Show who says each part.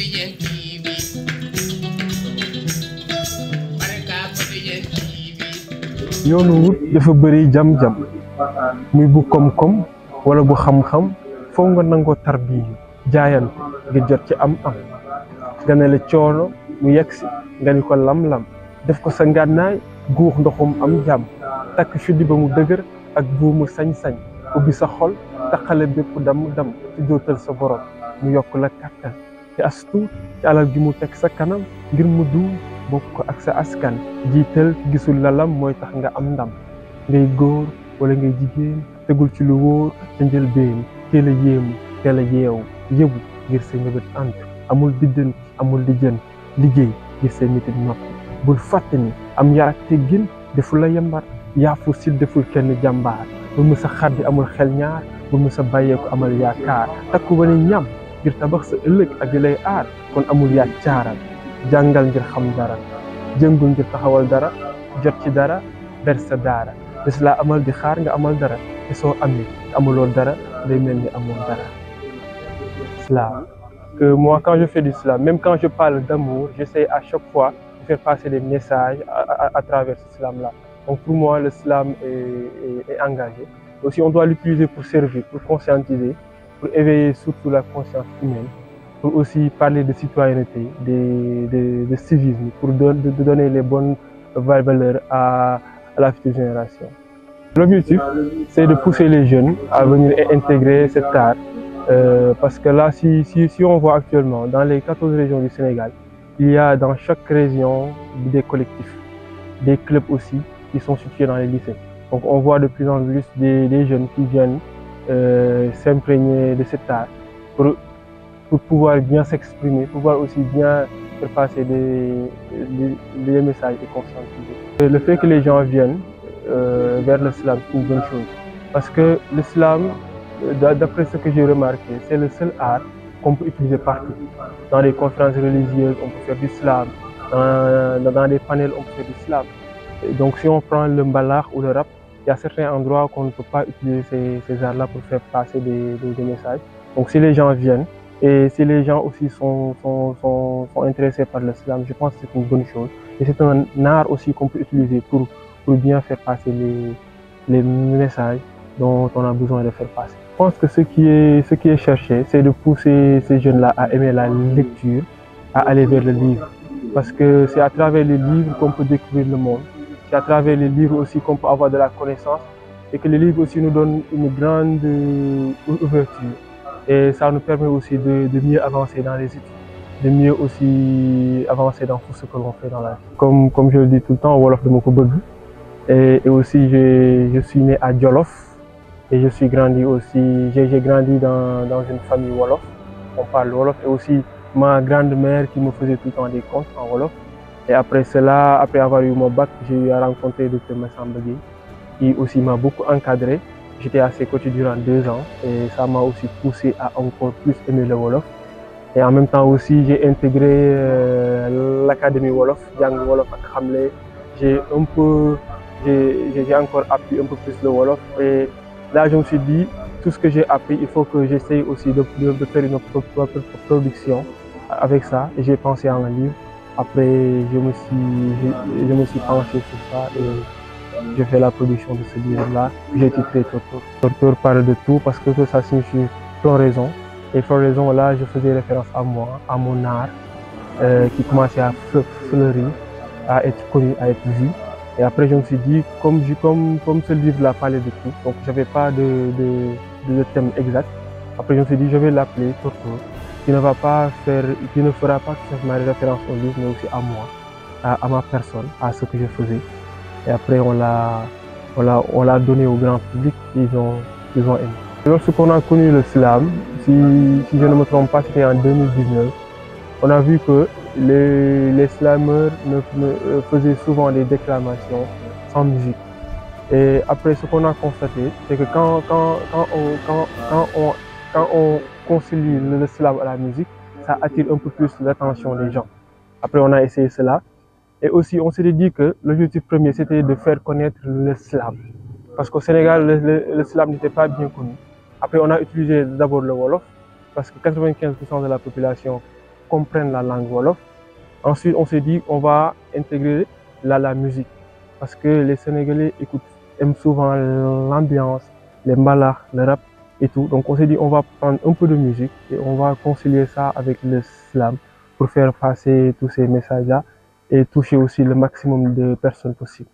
Speaker 1: Quotidien TV. Baraka Quotidien TV.
Speaker 2: yoonu wut dafa bëri jam-jam muy bu koom-koom wala bu xam-xam foo nga nangoo tarbiyu jaayante ngir jot ci am-am nga ne la coono mu yegsi nga ni ko lam-lam def ko sa ngànnaay guux ndoxum am jàmm takk fiddi ba mu dëgër ak buumu sañ-sañ ubbi sa xol taxale bépp dam-dam ci dootal sa borom mu yokk la kàttan te as tuut ci alal gi mu teg sa kanam ngir mu duum bokk ko ak sa askan jiital gisul lalam mooy tax nga am ndam ngay góor wala ngay jigéen tegul ci lu wóor te njëlbeen teel a yéemu teel a yeewu yëbu ngir sa ñëbët ant amul biddan amul lijjën liggéey ngir sa nitit noppi bul fàtte ni am yar ak teggin defu la yambar yaafu sit deful kenn jàmbaar bul mu sa xaddi amul xel ñaar bul mu sa bàyyeeku amal yaakaar takku ba ne ñam ngir tabax sa ëllëg ak di lay aar kon amul yaa caaral jàngal ngir xam dara jëngul ngir taxawal dara jot ci dara ber sa daara des la amal di xaar nga amal dara te soo amee amuloo dara day mel ni amoon dara. Islam que moi quand je fais du slam, même quand je parle d'amour, j'essaie à chaque fois de faire passer des messages à travers ce slam-là. Donc pour moi, le slam est engagé. Aussi, on doit l'utiliser pour servir, pour conscientiser, pour éveiller surtout la conscience humaine, pour aussi parler de citoyenneté, de civisme, pour de donner les bonnes valeurs à la future génération. L'objectif, c'est de pousser les jeunes à venir intégrer cet art. Parce que là, si on voit actuellement, dans les 14 régions du Sénégal, il y a dans chaque région des collectifs, des clubs aussi, qui sont situés dans les lycées. Donc on voit de plus en plus des jeunes qui viennent s'imprégner de cet art pour pouvoir bien s'exprimer, pouvoir aussi bien faire passer des messages et conscientiser. Le fait que les gens viennent vers l'islam, c'est une bonne chose. Parce que l'islam, d'après ce que j'ai remarqué, c'est le seul art qu'on peut utiliser partout. Dans les conférences religieuses, on peut faire du slam. Dans des panels, on peut faire du slam. Et donc si on prend le mbalakh ou le rap, il y a certains endroits qu'on ne peut pas utiliser ces arts-là pour faire passer des messages. Donc si les gens viennent, et si les gens aussi sont intéressés par le slam, je pense que c'est une bonne chose. Et c'est un art aussi qu'on peut utiliser pour bien faire passer les messages dont on a besoin de faire passer. Je pense que ce qui est cherché, c'est de pousser ces jeunes-là à aimer la lecture, à aller vers le livre. Parce que c'est à travers les livres qu'on peut découvrir le monde. C'est à travers les livres aussi qu'on peut avoir de la connaissance. Et que les livres aussi nous donnent une grande ouverture. Et ça nous permet aussi de mieux avancer dans les études, de mieux aussi avancer dans tout ce que l'on fait dans la vie. Comme je le dis tout le temps, Wolof de Mokobug. Et aussi, je suis né à Djolof. Et je suis grandi aussi, j'ai grandi dans une famille Wolof. On parle Wolof. Et aussi ma grande-mère qui me faisait tout le temps des contes en Wolof. Et après cela, après avoir eu mon bac, j'ai eu à rencontrer Dr Massamba Gueye, qui aussi m'a beaucoup encadré. J'étais à ses côtés durant 2 ans et ça m'a aussi poussé à encore plus aimer le Wolof. Et en même temps aussi, j'ai intégré l'académie Wolof, Jang Wolof ak Xamle. J'ai encore appris un peu plus le Wolof. Et là, je me suis dit, tout ce que j'ai appris, il faut que j'essaye aussi de faire une propre production avec ça. Et j'ai pensé à un livre. Après, je me suis penché sur ça et je fais la production de ce livre-là. J'ai titré Tortor. Tortor parle de tout parce que ça signifie floraison. Et floraison, là, je faisais référence à moi, à mon art, qui commençait à fleurir, à être connu, à être vu. Et après, je me suis dit, comme ce livre-là parlait de tout, donc je n'avais pas de thème exact. Après, je me suis dit, je vais l'appeler Tortor, qui ne fera pas seulement référence au livre, mais aussi à moi, à ma personne, à ce que je faisais. Et après, on l'a donné au grand public, ils ont aimé. Lorsqu'on a connu le slam, si je ne me trompe pas, c'était en 2019, on a vu que les slameurs faisaient souvent des déclamations sans musique. Et après, ce qu'on a constaté, c'est que quand on concilie le slam à la musique, ça attire un peu plus l'attention des gens. Après, on a essayé cela. Et aussi, on s'est dit que l'objectif premier, c'était de faire connaître le slam. Parce qu'au Sénégal, le slam n'était pas bien connu. Après, on a utilisé d'abord le Wolof, parce que 95% de la population comprennent la langue wolof. Ensuite, on s'est dit on va intégrer la musique parce que les Sénégalais aiment souvent l'ambiance, les mbalax, le rap et tout. Donc on s'est dit on va prendre un peu de musique et on va concilier ça avec le slam pour faire passer tous ces messages-là et toucher aussi le maximum de personnes possible.